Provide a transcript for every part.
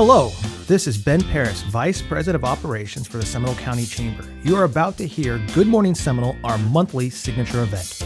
Hello, this is Ben Paris, Vice President of Operations for the Seminole County Chamber. You are about to hear Good Morning Seminole, our monthly signature event.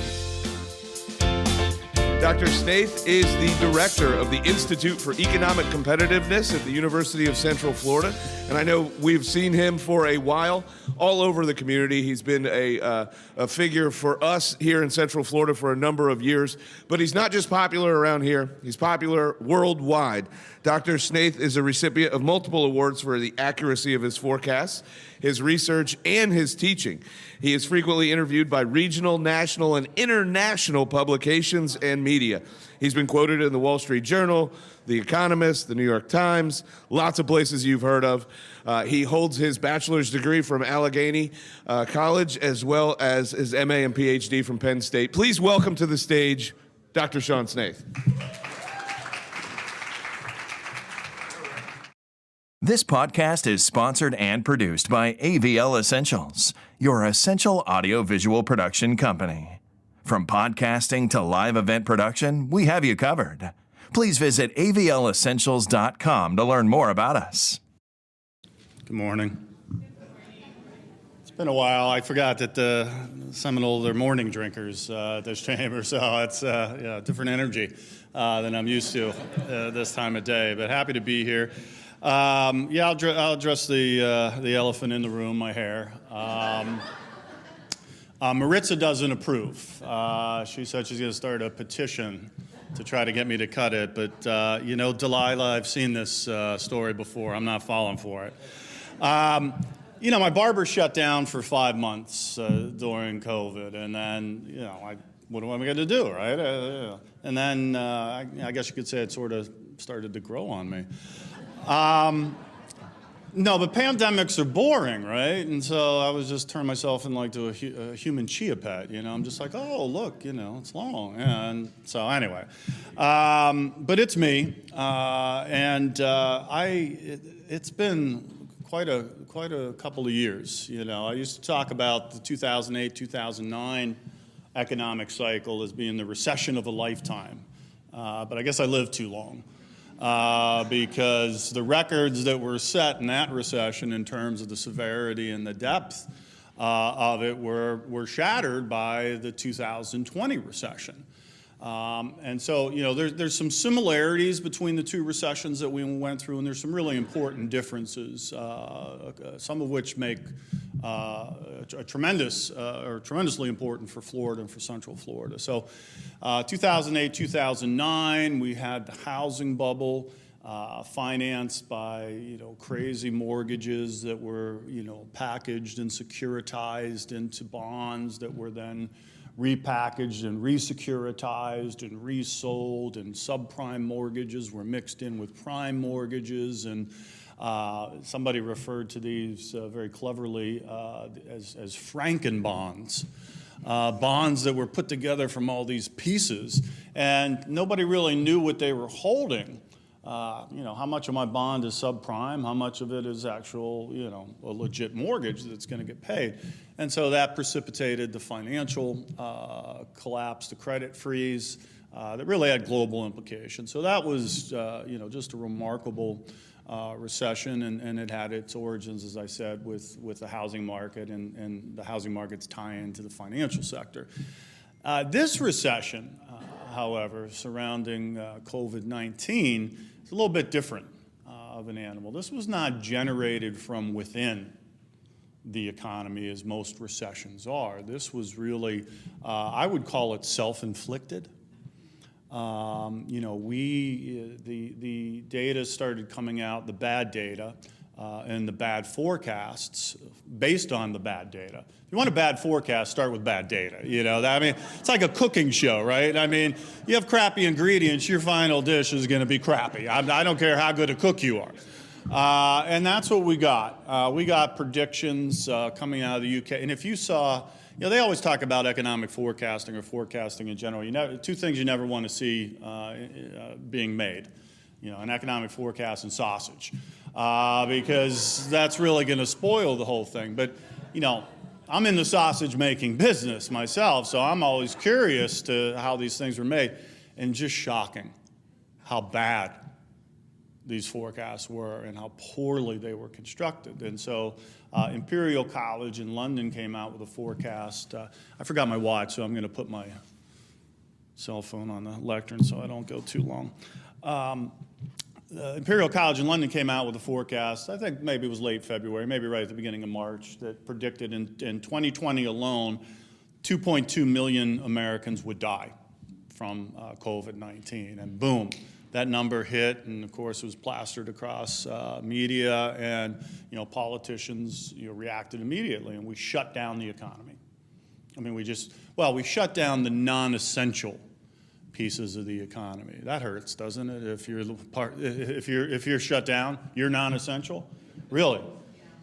Dr. Snaith is the director of the Institute for Economic Competitiveness at the University of Central Florida. And I know we've seen him for a while all over the community. He's been a figure for us here in Central Florida for a number of years. But he's not just popular around here, he's popular worldwide. Dr. Snaith is a recipient of multiple awards for the accuracy of his forecasts, his research, and his teaching. He is frequently interviewed by regional, national, and international publications and media. He's been quoted in the Wall Street Journal, The Economist, the New York Times, lots of places you've heard of. He holds his bachelor's degree from Allegheny College, as well as his MA and PhD from Penn State. Please welcome to the stage, Dr. Sean Snaith. This podcast is sponsored and produced by AVL Essentials, your essential audio-visual production company. From podcasting to live event production, we have you covered. Please visit avlessentials.com to learn more about us. Good morning. It's been a while. I forgot that the Seminole, they're morning drinkers at this chamber, so it's a different energy than I'm used to this time of day, but happy to be here. I'll address the elephant in the room, my hair. Maritza doesn't approve. She said she's going to start a petition to try to get me to cut it, but Delilah, I've seen this story before. I'm not falling for it. My barber shut down for 5 months during COVID, and then, what am I going to do, right? And then I guess you could say it sort of started to grow on me. No, but pandemics are boring, right? And so I was just turning myself into a human chia pet, I'm just like, oh, look, it's long. And so anyway, but it's me. It's been quite a couple of years, I used to talk about the 2008, 2009 economic cycle as being the recession of a lifetime. But I guess I lived too long. Because the records that were set in that recession in terms of the severity and the depth of it were shattered by the 2020 recession. And so, there's some similarities between the two recessions that we went through, and there's some really important differences, some of which make tremendously important for Florida and for Central Florida. So 2008, 2009, we had the housing bubble financed by, crazy mortgages that were, packaged and securitized into bonds that were then repackaged and resecuritized and resold, and subprime mortgages were mixed in with prime mortgages, and somebody referred to these very cleverly as Frankenbonds, bonds that were put together from all these pieces, and nobody really knew what they were holding. How much of my bond is subprime, how much of it is actual, a legit mortgage that's going to get paid. And so that precipitated the financial collapse, the credit freeze, that really had global implications. So that was, just a remarkable recession, and it had its origins, as I said, with the housing market and the housing market's tie-in to the financial sector. This recession, however, surrounding COVID-19, is a little bit different of an animal. This was not generated from within the economy as most recessions are. This was really, I would call it self-inflicted. The data started coming out, the bad data, and the bad forecasts based on the bad data. If you want a bad forecast, start with bad data. It's like a cooking show, right? You have crappy ingredients, your final dish is going to be crappy. I don't care how good a cook you are. And that's what we got. We got predictions coming out of the UK. And if you saw, they always talk about economic forecasting or forecasting in general. Two things you never want to see being made. An economic forecast and sausage. Because that's really going to spoil the whole thing. But, I'm in the sausage making business myself, so I'm always curious to how these things were made. And just shocking how bad these forecasts were and how poorly they were constructed. And so Imperial College in London came out with a forecast. I forgot my watch, so I'm going to put my cell phone on the lectern so I don't go too long. Imperial College in London came out with a forecast, I think maybe it was late February, maybe right at the beginning of March, that predicted in 2020 alone, 2.2 million Americans would die from COVID-19. And boom, that number hit, and of course it was plastered across media, and politicians reacted immediately, and we shut down the economy. I mean, we shut down the non-essential pieces of the economy. That hurts, doesn't it? If you're shut down, you're non-essential. Really,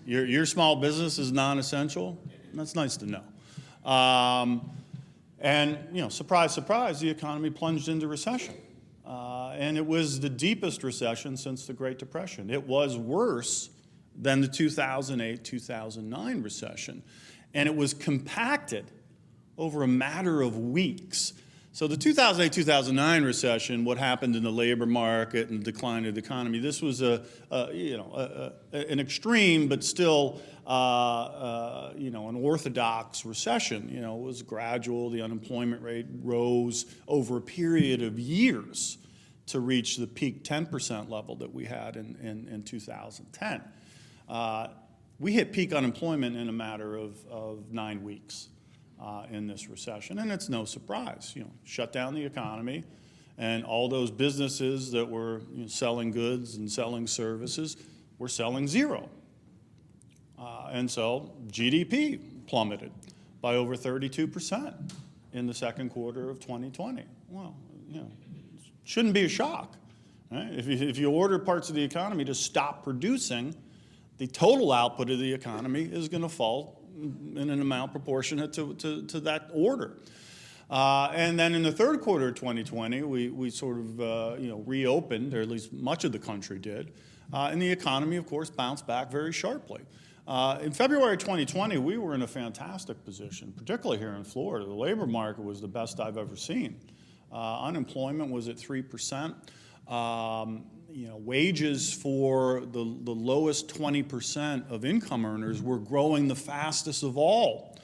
your small business is non-essential. That's nice to know. And surprise, surprise, the economy plunged into recession. And it was the deepest recession since the Great Depression. It was worse than the 2008-2009 recession. And it was compacted over a matter of weeks. So the 2008-2009 recession, what happened in the labor market and decline of the economy, this was an extreme but still an orthodox recession. It was gradual. The unemployment rate rose over a period of years to reach the peak 10% level that we had in 2010. We hit peak unemployment in a matter of 9 weeks in this recession, and it's no surprise. Shut down the economy, and all those businesses that were selling goods and selling services were selling zero. And so GDP plummeted by over 32% in the second quarter of 2020. Well, shouldn't be a shock, right? If you order parts of the economy to stop producing, the total output of the economy is going to fall in an amount proportionate to that order. And then in the third quarter of 2020, we sort of reopened, or at least much of the country did, and the economy, of course, bounced back very sharply. In February 2020, we were in a fantastic position, particularly here in Florida. The labor market was the best I've ever seen. Unemployment was at 3%. Wages for the lowest 20% of income earners were growing the fastest of all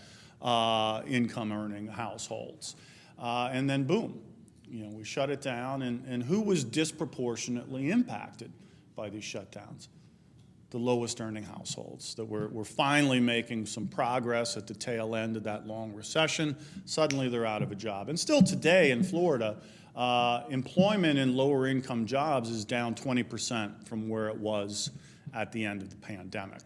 income-earning households. And then boom, we shut it down. And who was disproportionately impacted by these shutdowns? The lowest earning households that were finally making some progress at the tail end of that long recession. Suddenly they're out of a job. And still today in Florida, employment in lower income jobs is down 20% from where it was at the end of the pandemic.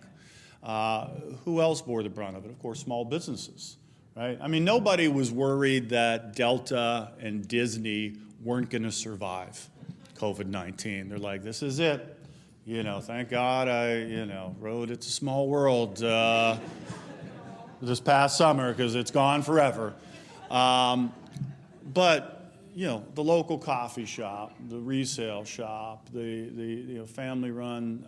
Who else bore the brunt of it? Of course, small businesses, right? I mean, nobody was worried that Delta and Disney weren't going to survive COVID-19. They're like, this is it. Thank God I, wrote It's a Small World this past summer, because it's gone forever. But the local coffee shop, the resale shop, the family-run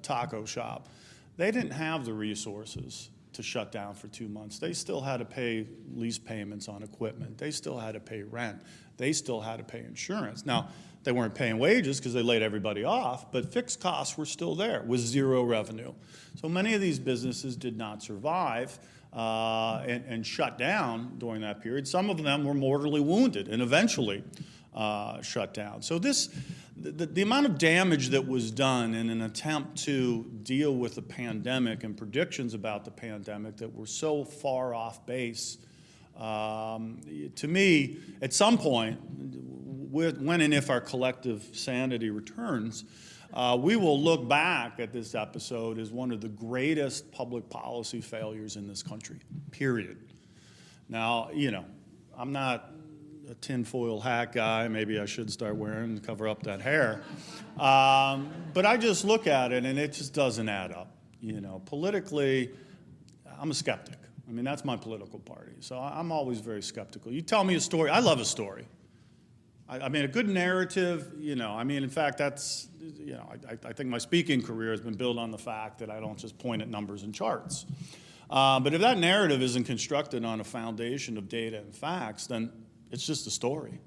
taco shop, they didn't have the resources to shut down for 2 months. They still had to pay lease payments on equipment. They still had to pay rent. They still had to pay insurance. Now, they weren't paying wages because they laid everybody off, but fixed costs were still there with zero revenue. So many of these businesses did not survive and shut down during that period. Some of them were mortally wounded and eventually shut down. So the amount of damage that was done in an attempt to deal with the pandemic and predictions about the pandemic that were so far off base, to me, at some point, when and if our collective sanity returns, we will look back at this episode as one of the greatest public policy failures in this country, period. Now, I'm not a tinfoil hat guy. Maybe I should start wearing and cover up that hair. But I just look at it, and it just doesn't add up. Politically, I'm a skeptic. I mean, that's my political party. So I'm always very skeptical. You tell me a story. I love a story. I mean, a good narrative, in fact, that's, I think my speaking career has been built on the fact that I don't just point at numbers and charts. But if that narrative isn't constructed on a foundation of data and facts, then it's just a story.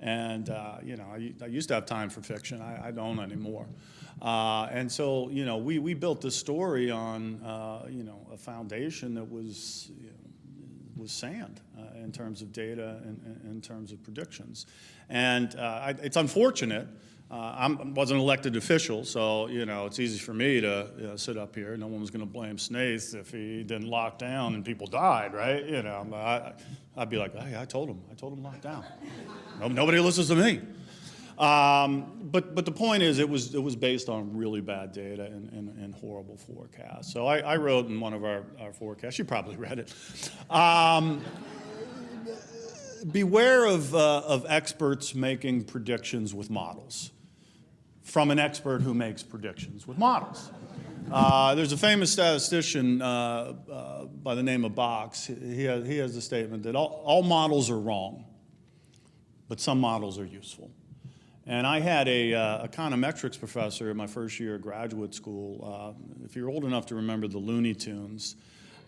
And, I used to have time for fiction. I don't anymore. And so, we built this story on, a foundation that was sand in terms of data and in terms of predictions. And it's unfortunate. I wasn't an elected official, so, it's easy for me to sit up here. No one was going to blame Snaith if he didn't lock down and people died, right? I'd be like, hey, I told him lock down. Nobody listens to me. But the point is, it was based on really bad data and horrible forecasts. So I wrote in one of our forecasts, you probably read it, beware of experts making predictions with models from an expert who makes predictions with models. There's a famous statistician by the name of Box. He has the statement that all models are wrong, but some models are useful. And I had a econometrics professor in my first year of graduate school. If you're old enough to remember the Looney Tunes,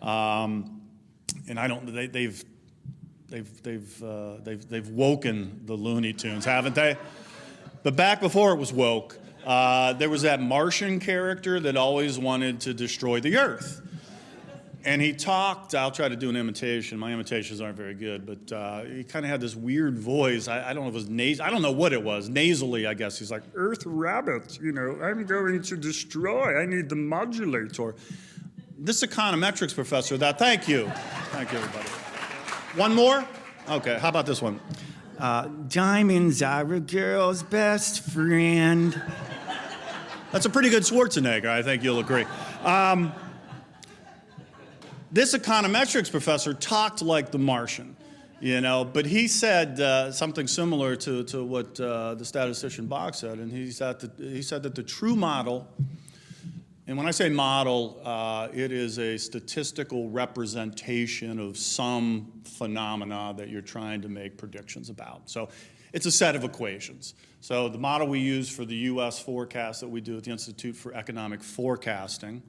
and I don't, they've woken the Looney Tunes, haven't they? But back before it was woke, there was that Martian character that always wanted to destroy the Earth. And he talked, I'll try to do an imitation. My imitations aren't very good, but he kind of had this weird voice. I don't know if it was I don't know what it was. Nasally, I guess. He's like, Earth rabbit, I'm going to destroy. I need the modulator. This econometrics professor, thank you. Thank you, everybody. One more? Okay, how about this one? Diamonds are a girl's best friend. That's a pretty good Schwarzenegger, I think you'll agree. This econometrics professor talked like the Martian, but he said something similar to what the statistician Box said, and he said that the true model, and when I say model, it is a statistical representation of some phenomena that you're trying to make predictions about. So it's a set of equations. So the model we use for the U.S. forecast that we do at the Institute for Economic Forecasting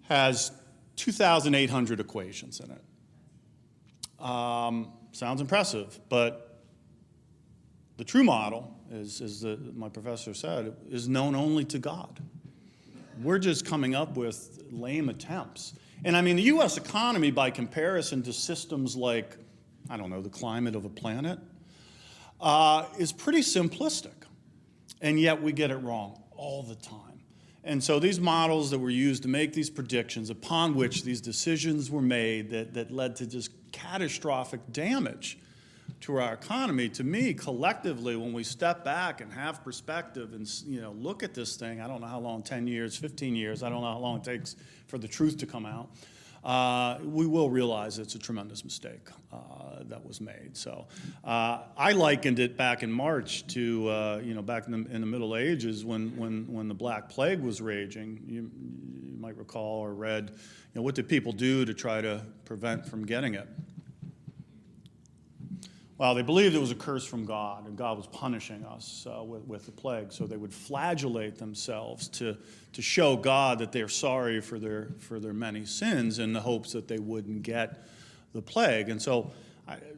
has 2,800 equations in it. Sounds impressive, but the true model, as my professor said, is known only to God. We're just coming up with lame attempts. And I mean, the U.S. economy, by comparison to systems like, I don't know, the climate of a planet, is pretty simplistic. And yet we get it wrong all the time. And so these models that were used to make these predictions, upon which these decisions were made that led to just catastrophic damage to our economy, to me, collectively, when we step back and have perspective and look at this thing, I don't know how long, 10 years, 15 years, I don't know how long it takes for the truth to come out, we will realize it's a tremendous mistake that was made. So I likened it back in March to, back in the Middle Ages when the Black Plague was raging. You might recall or read, what did people do to try to prevent from getting it? Well, they believed it was a curse from God, and God was punishing us with the plague. So they would flagellate themselves to show God that they're sorry for their many sins, in the hopes that they wouldn't get the plague. And so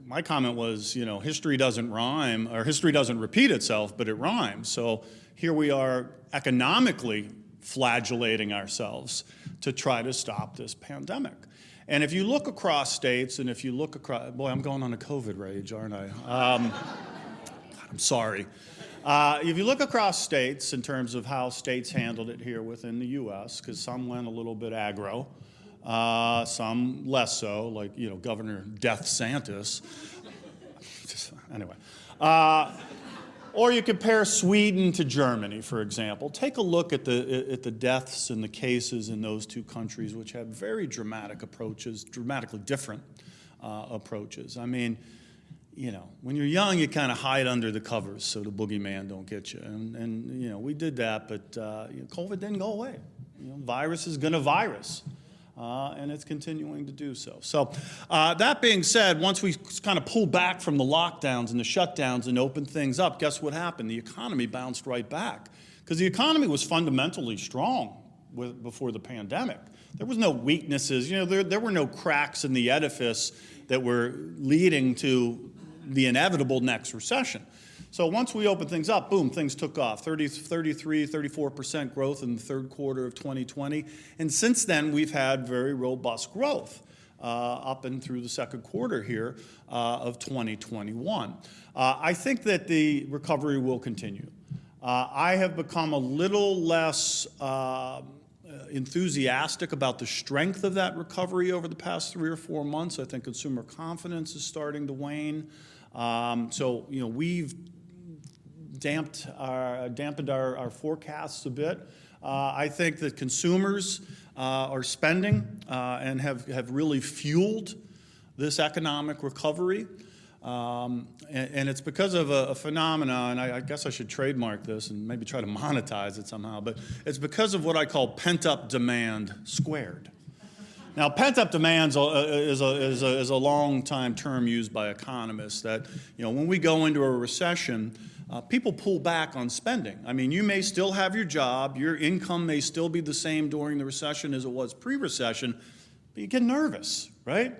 my comment was, history doesn't rhyme, or history doesn't repeat itself, but it rhymes. So here we are economically flagellating ourselves to try to stop this pandemic. And if you look across states, and if you look across, boy, I'm going on a COVID rage, aren't I? God, I'm sorry. If you look across states in terms of how states handled it here within the U.S., because some went a little bit aggro, some less so, like, Governor Death Santis. Anyway. Or you compare Sweden to Germany, for example. Take a look at the deaths and the cases in those two countries, which have very dramatic approaches, dramatically different approaches. I mean, when you're young, you kind of hide under the covers so the boogeyman don't get you. And we did that, but COVID didn't go away. Virus is going to virus. And it's continuing to do so. So that being said, once we kind of pulled back from the lockdowns and the shutdowns and opened things up, guess what happened? The economy bounced right back, because the economy was fundamentally strong before the pandemic. There was no weaknesses. There were no cracks in the edifice that were leading to the inevitable next recession. So once we opened things up, boom, things took off. 33, 34% growth in the third quarter of 2020. And since then, we've had very robust growth up and through the second quarter here of 2021. I think that the recovery will continue. I have become a little less enthusiastic about the strength of that recovery over the past 3 or 4 months. I think consumer confidence is starting to wane. So, we've dampened our forecasts a bit. I think that consumers are spending and have really fueled this economic recovery. And it's because of a phenomenon, and I guess I should trademark this and maybe try to monetize it somehow, but it's because of what I call pent-up demand squared. Now, pent-up demand is a long-time term used by economists that, when we go into a recession, people pull back on spending. I mean, you may still have your job, your income may still be the same during the recession as it was pre-recession, but you get nervous, right?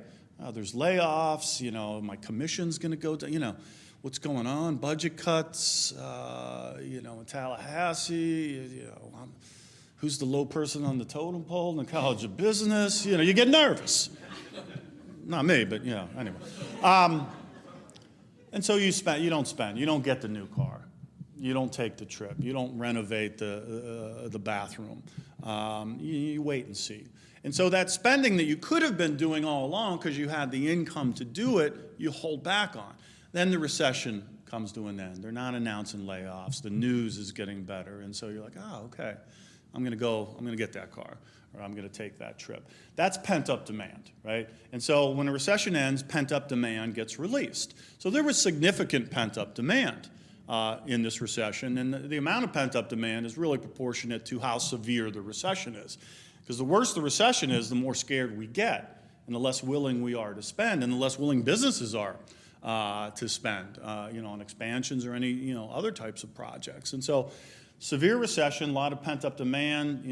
There's layoffs, my commission's going to go down, what's going on, budget cuts, in Tallahassee, who's the low person on the totem pole in the College of Business, you get nervous. Not me, but anyway. And so you don't spend, you don't get the new car, you don't take the trip, you don't renovate the bathroom, you wait and see. And so that spending that you could have been doing all along because you had the income to do it, you hold back on. Then the recession comes to an end. They're not announcing layoffs. The news is getting better. And so you're like, okay, I'm going to get that car, or I'm going to take that trip. That's pent-up demand, right? And so when a recession ends, pent-up demand gets released. So there was significant pent-up demand in this recession, and the amount of pent-up demand is really proportionate to how severe the recession is. Because the worse the recession is, the more scared we get, and the less willing we are to spend, and the less willing businesses are to spend, on expansions or any, other types of projects. And so, severe recession, a lot of pent-up demand,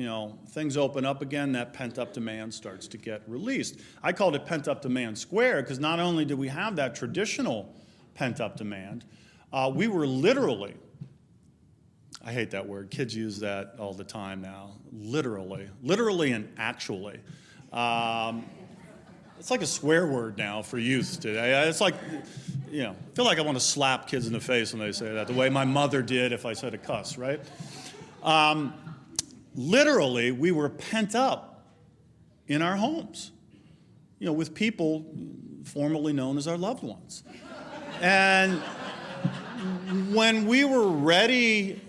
things open up again, that pent-up demand starts to get released. I called it pent-up demand square because not only did we have that traditional pent-up demand, we were literally, I hate that word. Kids use that all the time now. Literally and actually. It's like a swear word now for youth today. It's like, I feel like I want to slap kids in the face when they say that, the way my mother did if I said a cuss, right? Literally, we were pent up in our homes, with people formerly known as our loved ones. And when we were ready,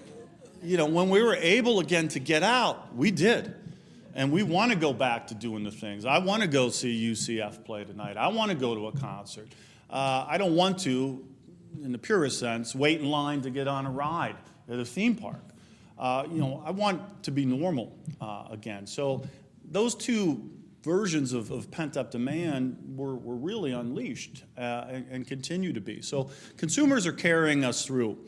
when we were able again to get out, we did. And we want to go back to doing the things. I want to go see UCF play tonight. I want to go to a concert. I don't want to, in the purest sense, wait in line to get on a ride at a theme park. I want to be normal again. So those two versions of pent-up demand were really unleashed and continue to be. So consumers are carrying us through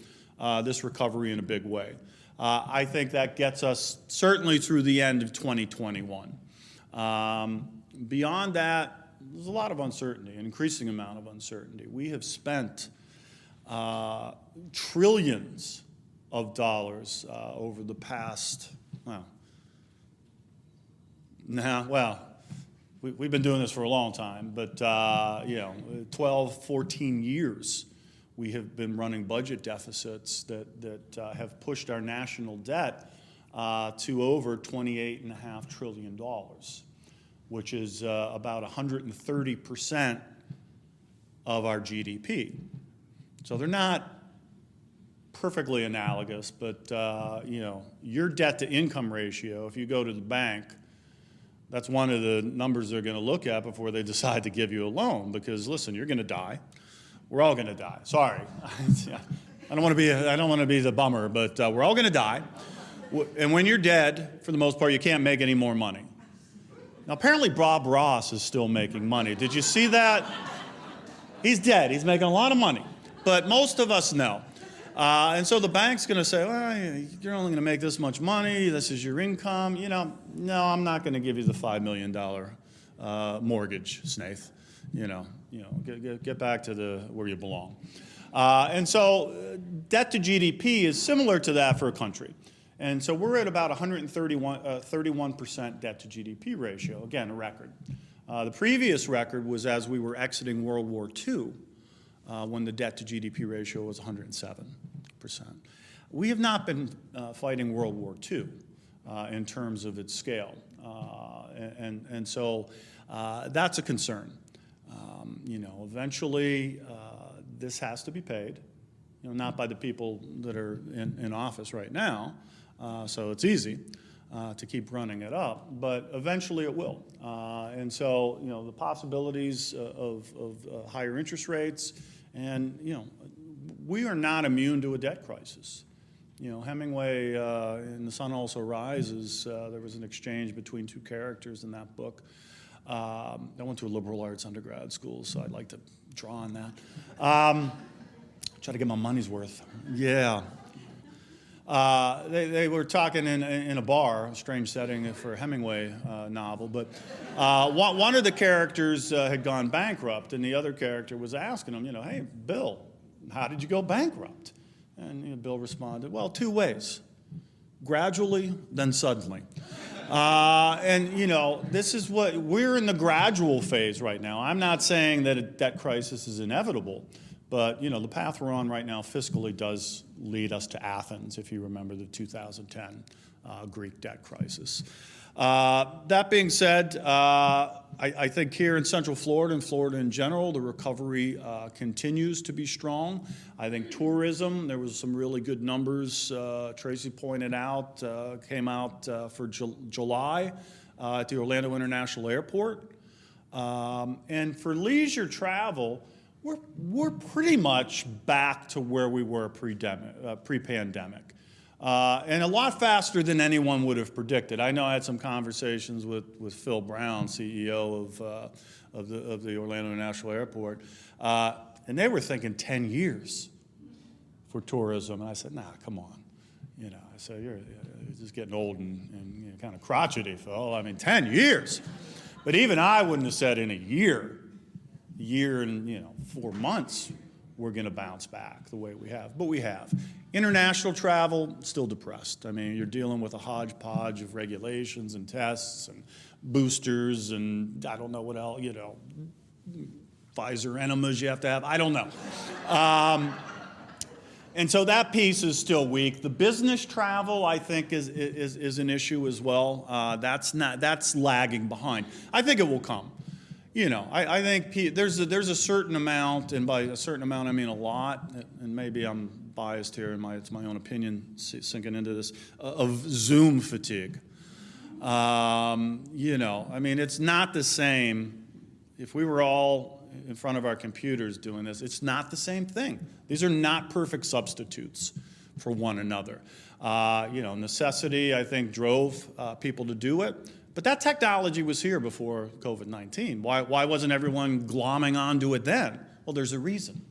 this recovery in a big way. I think that gets us certainly through the end of 2021. Beyond that, there's a lot of uncertainty, an increasing amount of uncertainty. We have spent trillions of dollars over the past, we've been doing this for a long time, but 12, 14 years. We have been running budget deficits that have pushed our national debt to over $28.5 trillion, which is about 130% of our GDP. So they're not perfectly analogous, but your debt-to-income ratio, if you go to the bank, that's one of the numbers they're going to look at before they decide to give you a loan. Because listen, you're going to die. We're all going to die. Sorry, I don't want to be the bummer, but we're all going to die. And when you're dead, for the most part, you can't make any more money. Now, apparently, Bob Ross is still making money. Did you see that? He's dead. He's making a lot of money, but most of us know. And so the bank's going to say, well, you're only going to make this much money. This is your income. No, I'm not going to give you the $5 million mortgage, Snaith. get back to where you belong. And so debt to GDP is similar to that for a country. And so we're at about 31% debt to GDP ratio, again, a record. The previous record was as we were exiting World War II, when the debt to GDP ratio was 107%. We have not been fighting World War II in terms of its scale. And so that's a concern. Eventually this has to be paid, not by the people that are in office right now, so it's easy to keep running it up, but eventually it will. And so, the possibilities of higher interest rates, and, we are not immune to a debt crisis. Hemingway in The Sun Also Rises, there was an exchange between two characters in that book. I went to a liberal arts undergrad school, so I'd like to draw on that. Try to get my money's worth. Yeah. They were talking in a bar, a strange setting for a Hemingway novel, but one of the characters had gone bankrupt, and the other character was asking him, hey, Bill, how did you go bankrupt? And Bill responded, well, two ways: gradually, then suddenly. This is what we're in, the gradual phase right now. I'm not saying that a debt crisis is inevitable, but the path we're on right now fiscally does lead us to Athens, if you remember the 2010 Greek debt crisis. That being said, I think here in Central Florida and Florida in general, the recovery continues to be strong. I think tourism, there was some really good numbers Tracy pointed out, came out for July at the Orlando International Airport. And for leisure travel, we're pretty much back to where we were pre-pandemic. And a lot faster than anyone would have predicted. I know I had some conversations with Phil Brown, CEO of the Orlando International Airport, and they were thinking 10 years for tourism. And I said, nah, come on. I said, you're just getting old and kind of crotchety, Phil. I mean, 10 years. But even I wouldn't have said in a year and 4 months, we're going to bounce back the way we have. But we have. International travel, still depressed. I mean, you're dealing with a hodgepodge of regulations and tests and boosters and I don't know what else, Pfizer enemas you have to have. I don't know. And so that piece is still weak. The business travel, I think, is an issue as well. That's lagging behind. I think it will come. I think there's a certain amount, and by a certain amount I mean a lot, and maybe I'm biased here, and it's my own opinion sinking into this, of Zoom fatigue. I mean, it's not the same. If we were all in front of our computers doing this, it's not the same thing. These are not perfect substitutes for one another. Necessity, I think, drove people to do it. But that technology was here before COVID-19. Why wasn't everyone glomming onto it then? Well, there's a reason.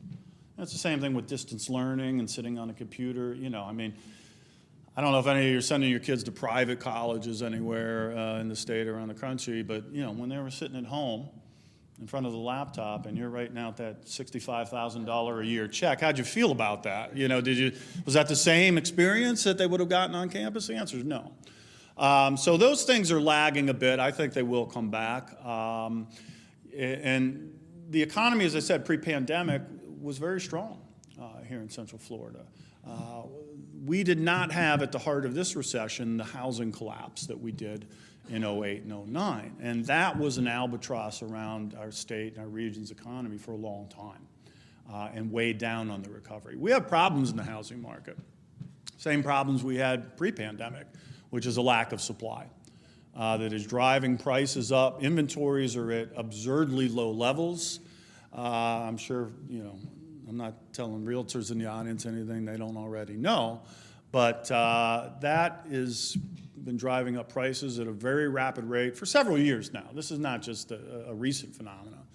It's the same thing with distance learning and sitting on a computer. I mean, I don't know if any of you are sending your kids to private colleges anywhere in the state or around the country, but when they were sitting at home in front of the laptop and you're writing out that $65,000 a year check, how'd you feel about that? Was that the same experience that they would have gotten on campus? The answer is no. So those things are lagging a bit. I think they will come back. And the economy, as I said, pre-pandemic was very strong here in Central Florida. We did not have at the heart of this recession the housing collapse that we did in 08 and 09. And that was an albatross around our state and our region's economy for a long time and weighed down on the recovery. We have problems in the housing market. Same problems we had pre-pandemic, which is a lack of supply that is driving prices up. Inventories are at absurdly low levels. I'm sure, I'm not telling realtors in the audience anything they don't already know, but that has been driving up prices at a very rapid rate for several years now. This is not just a recent phenomenon.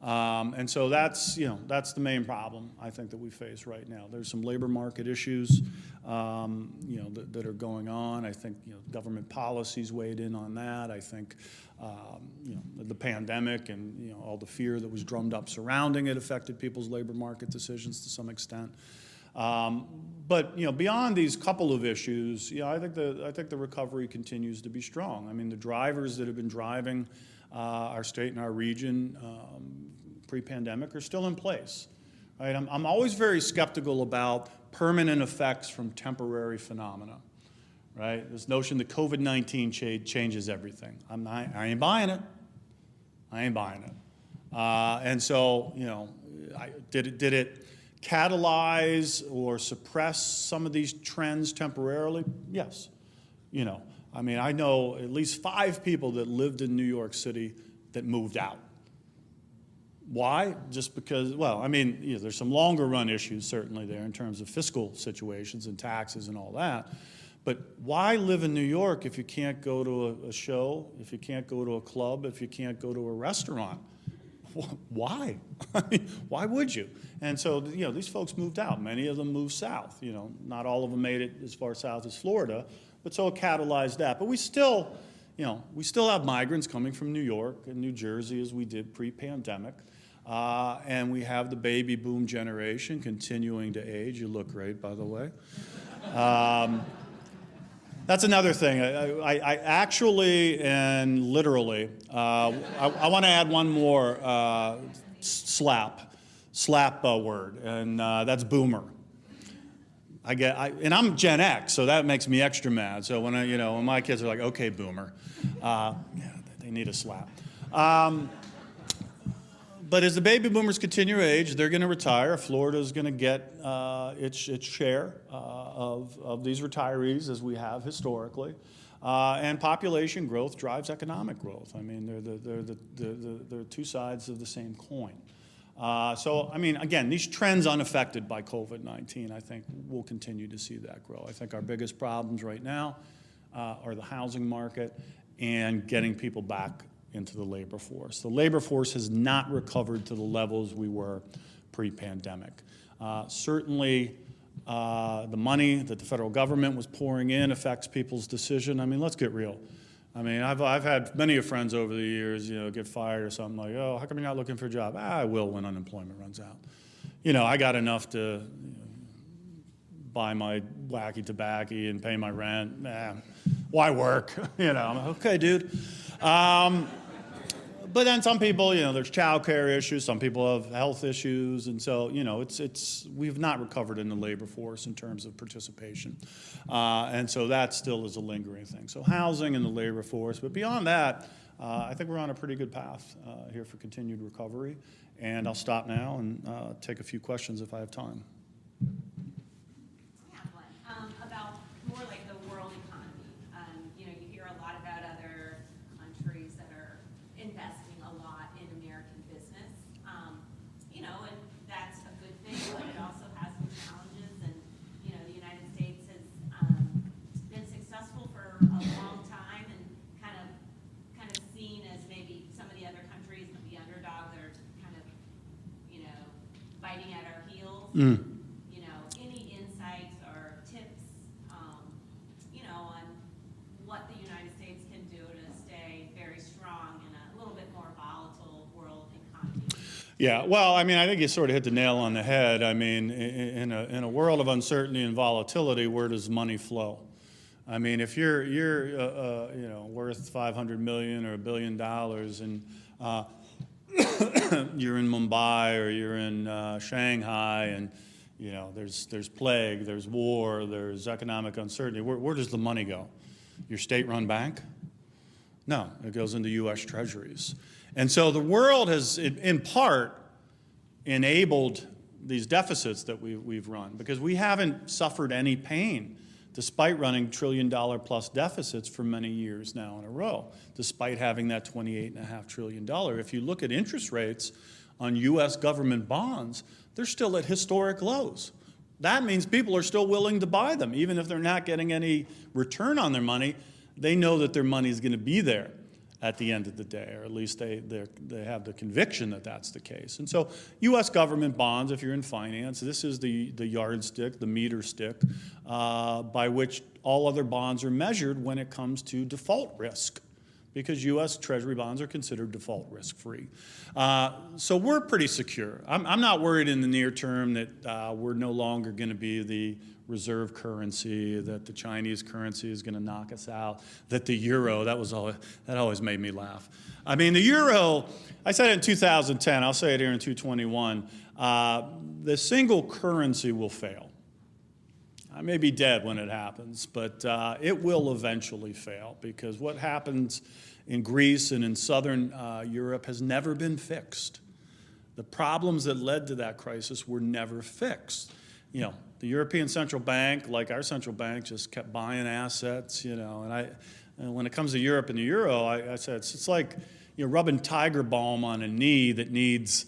And so that's the main problem I think that we face right now. There's some labor market issues, that are going on. I think, government policies weighed in on that. I think, the pandemic and, all the fear that was drummed up surrounding it affected people's labor market decisions to some extent. But beyond these couple of issues, I think the recovery continues to be strong. I mean, the drivers that have been driving our state and our region pre-pandemic are still in place. Right? I'm always very skeptical about permanent effects from temporary phenomena. Right? This notion that COVID-19 changes everything. I ain't buying it. I ain't buying it. And so, did it catalyze or suppress some of these trends temporarily? Yes. I know at least 5 people that lived in New York City that moved out. Why? Just because, there's some longer run issues certainly there in terms of fiscal situations and taxes and all that. But why live in New York if you can't go to a show, if you can't go to a club, if you can't go to a restaurant? Why? Why would you? And so, these folks moved out. Many of them moved south. Not all of them made it as far south as Florida, but so it catalyzed that. But we still have migrants coming from New York and New Jersey as we did pre-pandemic. And we have the baby boom generation continuing to age. You look great, by the way. That's another thing. I actually and literally, I want to add one more slap word, and that's boomer. And I'm Gen X, so that makes me extra mad. So when my kids are like, okay, boomer, they need a slap. But as the baby boomers continue to age, they're going to retire. Florida's going to get its share of these retirees, as we have historically. And population growth drives economic growth. I mean, they're two sides of the same coin. Again, these trends unaffected by COVID-19, I think we'll continue to see that grow. I think our biggest problems right now are the housing market and getting people back into the labor force. The labor force has not recovered to the levels we were pre-pandemic. Certainly, the money that the federal government was pouring in affects people's decision. I mean, let's get real. I've had many friends over the years, get fired or something like, oh, how come you're not looking for a job? I will when unemployment runs out. I got enough to buy my wacky tobacco and pay my rent. Why work? I'm like, okay, dude. But then some people, there's child care issues. Some people have health issues. And so, we've not recovered in the labor force in terms of participation. And so that still is a lingering thing. So housing and the labor force. But beyond that, I think we're on a pretty good path here for continued recovery. And I'll stop now and take a few questions if I have time. I have one about more like the world economy. You hear a lot about other countries that are investing a lot in American business. And that's a good thing, but it also has some challenges. And, the United States has been successful for a long time and kind of seen as maybe some of the other countries, the underdog, that are kind of, biting at our heels. Any insights or tips, on what the United States can do to stay very strong in a little bit more volatile world economy? Yeah, well, I think you sort of hit the nail on the head. In a world of uncertainty and volatility, where does money flow? If you're worth $500 million or $1 billion and you're in Mumbai or you're in Shanghai and there's plague, there's war, there's economic uncertainty, where does the money go? Your state-run bank? No, it goes into U.S. Treasuries. And so the world has, in part, enabled these deficits that we've run because we haven't suffered any pain despite running trillion-dollar-plus deficits for many years now in a row, despite having that $28.5 trillion. If you look at interest rates on U.S. government bonds, they're still at historic lows. That means people are still willing to buy them. Even if they're not getting any return on their money, they know that their money is going to be there. at the end of the day, or at least they have the conviction that that's the case. And so U.S. government bonds, if you're in finance, this is the yardstick, the meter stick, by which all other bonds are measured when it comes to default risk, because U.S. Treasury bonds are considered default risk-free. So we're pretty secure. I'm not worried in the near term that we're no longer going to be the reserve currency, that the Chinese currency is going to knock us out, that the euro, that always made me laugh. I mean, the euro, I said it in 2010, I'll say it here in 2021, the single currency will fail. I may be dead when it happens, but it will eventually fail, because what happens in Greece and in southern Europe has never been fixed. The problems that led to that crisis were never fixed. You know, the European Central Bank, like our central bank, just kept buying assets, you know, and when it comes to Europe and the euro, I said, it's like, you know, rubbing Tiger Balm on a knee that needs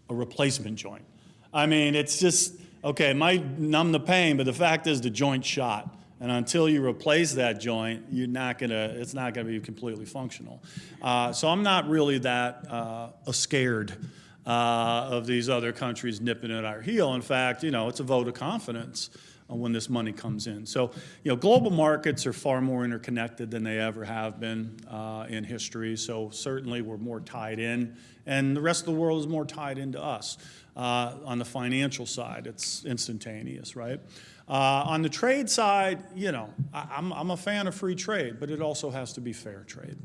a replacement joint. I mean, it's just, okay, it might numb the pain, but the fact is the joint's shot. And until you replace that joint, it's not gonna be completely functional. So I'm not really that scared of these other countries nipping at our heel. In fact, you know, it's a vote of confidence when this money comes in. So, you know, global markets are far more interconnected than they ever have been in history. So certainly we're more tied in, and the rest of the world is more tied into us. On the financial side, it's instantaneous, right? On the trade side, you know, I'm a fan of free trade, but it also has to be fair trade.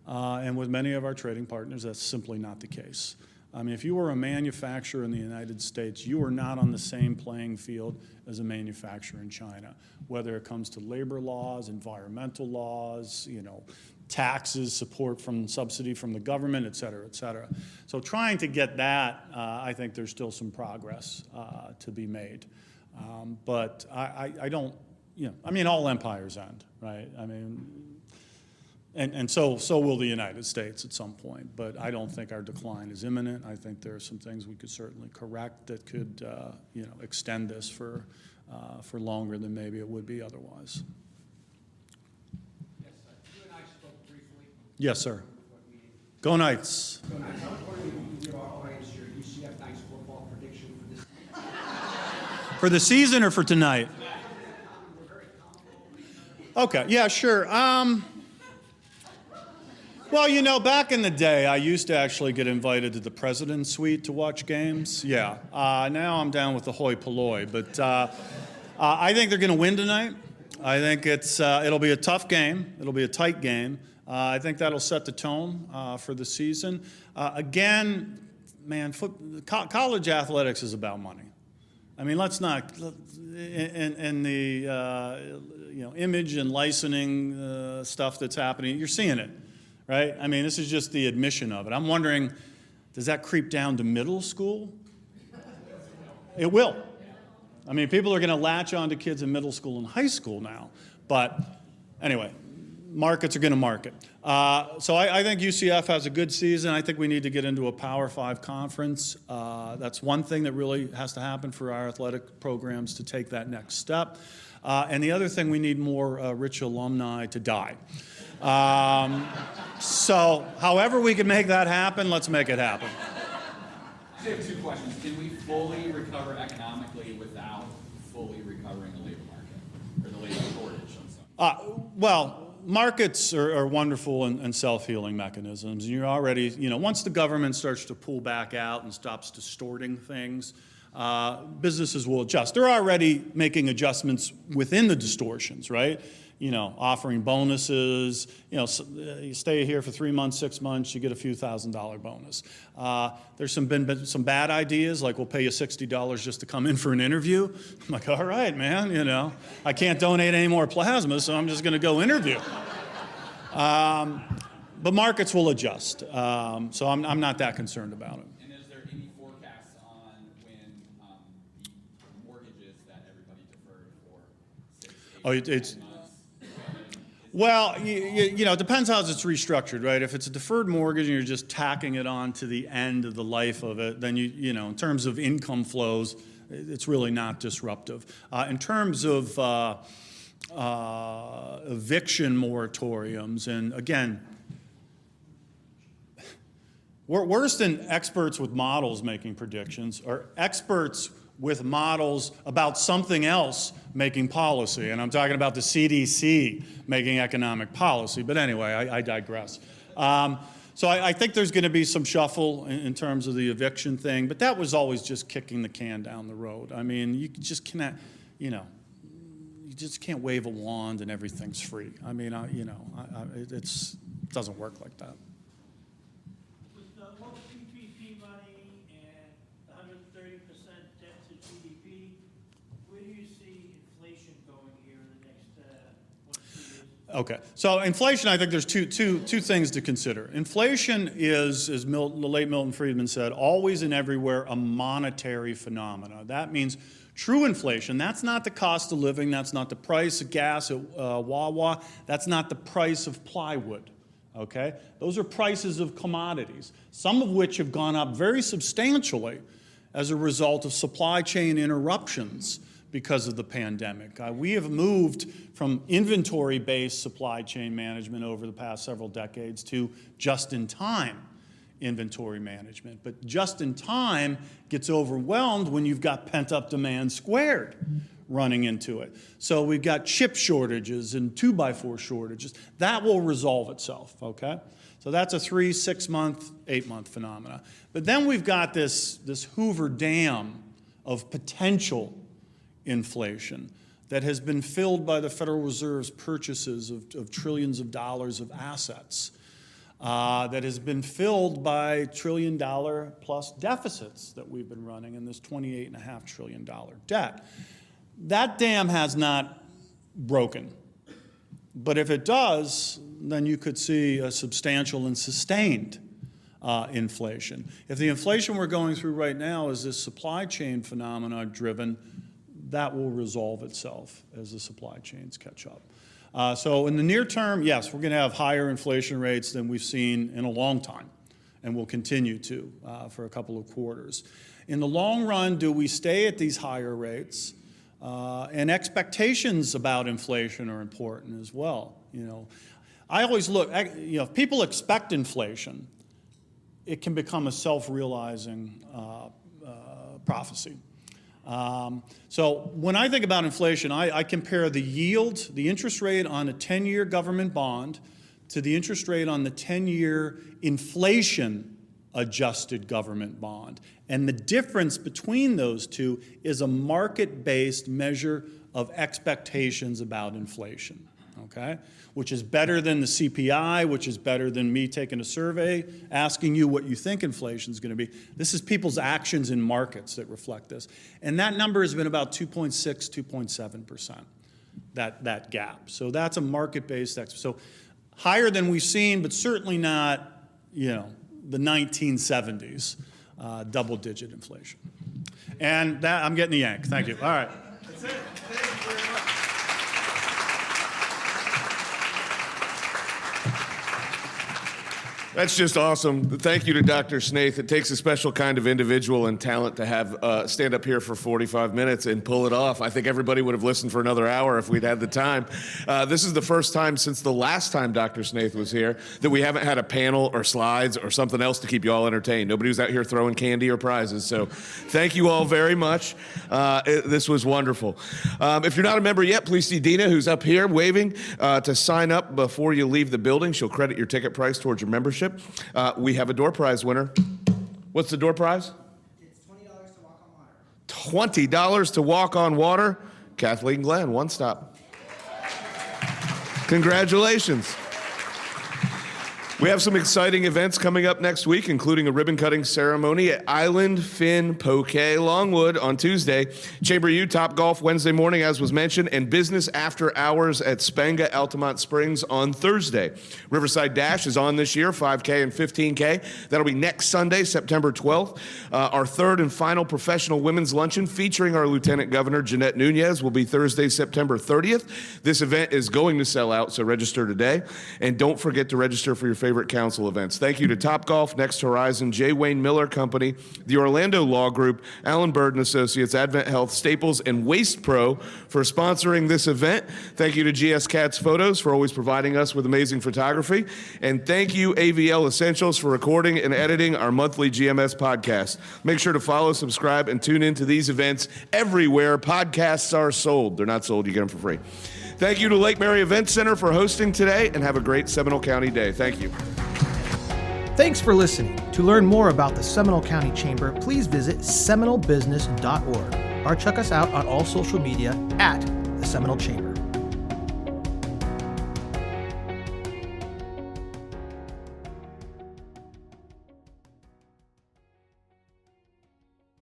And with many of our trading partners, that's simply not the case. I mean, if you were a manufacturer in the United States, you are not on the same playing field as a manufacturer in China, whether it comes to labor laws, environmental laws, you know, taxes, support from subsidy from the government, et cetera, et cetera. So trying to get that, I think there's still some progress to be made. But I don't, you know, I mean, all empires end, right? I mean, and so will the United States at some point, but I don't think our decline is imminent. I think there are some things we could certainly correct that could, you know, extend this for longer than maybe it would be otherwise. Yes, you and I spoke briefly. Yes, sir. Go Knights. Go Knights. I was wondering if you could give our audience your UCF Knights football prediction for this season. For the season or for tonight? Okay, yeah, sure. Well, you know, back in the day, I used to actually get invited to the president's suite to watch games. Yeah. Now I'm down with the hoi polloi, but I think they're going to win tonight. I think it'll be a tough game. It'll be a tight game. I think that'll set the tone for the season. Again, man, college athletics is about money. I mean, let's not, and the you know, image and licensing stuff that's happening, you're seeing it. Right? I mean, this is just the admission of it. I'm wondering, does that creep down to middle school? It will. I mean, people are going to latch on to kids in middle school and high school now. But anyway, markets are going to market. So I think UCF has a good season. I think we need to get into a Power 5 conference. That's one thing that really has to happen for our athletic programs to take that next step. And the other thing, we need more rich alumni to die. So however we can make that happen, let's make it happen. I have two questions. Can we fully recover economically without fully recovering the labor market, or the labor shortage? Well, markets are wonderful and self-healing mechanisms. And you're already, you know, once the government starts to pull back out and stops distorting things, businesses will adjust. They're already making adjustments within the distortions, right? You know, offering bonuses, you know, you stay here for 3 months, 6 months, you get a few $1,000 bonus. There's been some bad ideas, like we'll pay you $60 just to come in for an interview. I'm like, all right, man, you know, I can't donate any more plasma, so I'm just going to go interview. But markets will adjust, so I'm not that concerned about it. And is there any forecasts on when the mortgages that everybody deferred for 6 to 8 months? Well, you know, it depends how it's restructured, right? If it's a deferred mortgage and you're just tacking it on to the end of the life of it, then you know, in terms of income flows, it's really not disruptive. In terms of eviction moratoriums. And again, worse than experts with models making predictions are experts with models about something else making policy. And I'm talking about the CDC making economic policy. But anyway, I digress. So I think there's going to be some shuffle in terms of the eviction thing, but that was always just kicking the can down the road. I mean, you just cannot, you just can't wave a wand and everything's free. I mean, it doesn't work like that. With the low PPP money and 130% debt to GDP, where do you see inflation going here in the next 1 to 2 years? Okay, so inflation, I think there's two things to consider. Inflation is, as the late Milton Friedman said, always and everywhere a monetary phenomena. That means true inflation, that's not the cost of living, that's not the price of gas at Wawa, that's not the price of plywood, okay? Those are prices of commodities, some of which have gone up very substantially as a result of supply chain interruptions because of the pandemic. We have moved from inventory-based supply chain management over the past several decades to just-in-time inventory management. But just-in-time gets overwhelmed when you've got pent-up demand squared running into it. So we've got chip shortages and 2x4 shortages. That will resolve itself, okay? So that's a 3, 6 month, 8 month phenomena. But then we've got this Hoover Dam of potential inflation that has been filled by the Federal Reserve's purchases of trillions of dollars of assets, that has been filled by $1 trillion plus deficits that we've been running in this $28.5 trillion debt. That dam has not broken. But if it does, then you could see a substantial and sustained inflation. If the inflation we're going through right now is this supply chain phenomena driven, that will resolve itself as the supply chains catch up. So in the near term, yes, we're going to have higher inflation rates than we've seen in a long time, and we'll continue to for a couple of quarters. In the long run, do we stay at these higher rates? And expectations about inflation are important as well. I always look, if people expect inflation, it can become a self-realizing prophecy. So when I think about inflation, I compare the yield, the interest rate on a 10-year government bond to the interest rate on the 10-year inflation-adjusted government bond. And the difference between those two is a market-based measure of expectations about inflation, okay? Which is better than the CPI, which is better than me taking a survey, asking you what you think inflation is going to be. This is people's actions in markets that reflect this. And that number has been about 2.6, 2.7%, that gap. So that's a market-based, so higher than we've seen, but certainly not, the 1970s, double-digit inflation. And that, I'm getting the yank. Thank you. All right. That's it. Thank you very much. That's just awesome. Thank you to Dr. Snaith. It takes a special kind of individual and talent to have stand up here for 45 minutes and pull it off. I think everybody would have listened for another hour if we'd had the time. This is the first time since the last time Dr. Snaith was here that we haven't had a panel or slides or something else to keep you all entertained. Nobody was out here throwing candy or prizes. So thank you all very much. This was wonderful. If you're not a member yet, please see Dina, who's up here waving, to sign up before you leave the building. She'll credit your ticket price towards your membership. We have a door prize winner. What's the door prize? It's $20 to walk on water. $20 to walk on water. Kathleen Glenn, one stop. Congratulations. We have some exciting events coming up next week, including a ribbon-cutting ceremony at Island Fin Poke Longwood on Tuesday, Chamber U Topgolf Wednesday morning, as was mentioned, and business after hours at Spenga Altamont Springs on Thursday. Riverside Dash is on this year, 5K and 15K. That'll be next Sunday, September 12th. Our third and final professional women's luncheon featuring our Lieutenant Governor, Jeanette Nunez, will be Thursday, September 30th. This event is going to sell out, so register today. And don't forget to register for your favorite favorite council events. Thank you to Topgolf, Next Horizon, J. Wayne Miller Company, the Orlando Law Group, Allen Byrd & Associates, AdventHealth, Staples, and Waste Pro for sponsoring this event. Thank you to GS Cats Photos for always providing us with amazing photography. And thank you, AVL Essentials, for recording and editing our monthly GMS podcast. Make sure to follow, subscribe, and tune into these events everywhere podcasts are sold. They're not sold, you get them for free. Thank you to Lake Mary Event Center for hosting today, and have a great Seminole County day. Thank you. Thanks for listening. To learn more about the Seminole County Chamber, please visit seminolebusiness.org or check us out on all social media at the Seminole Chamber.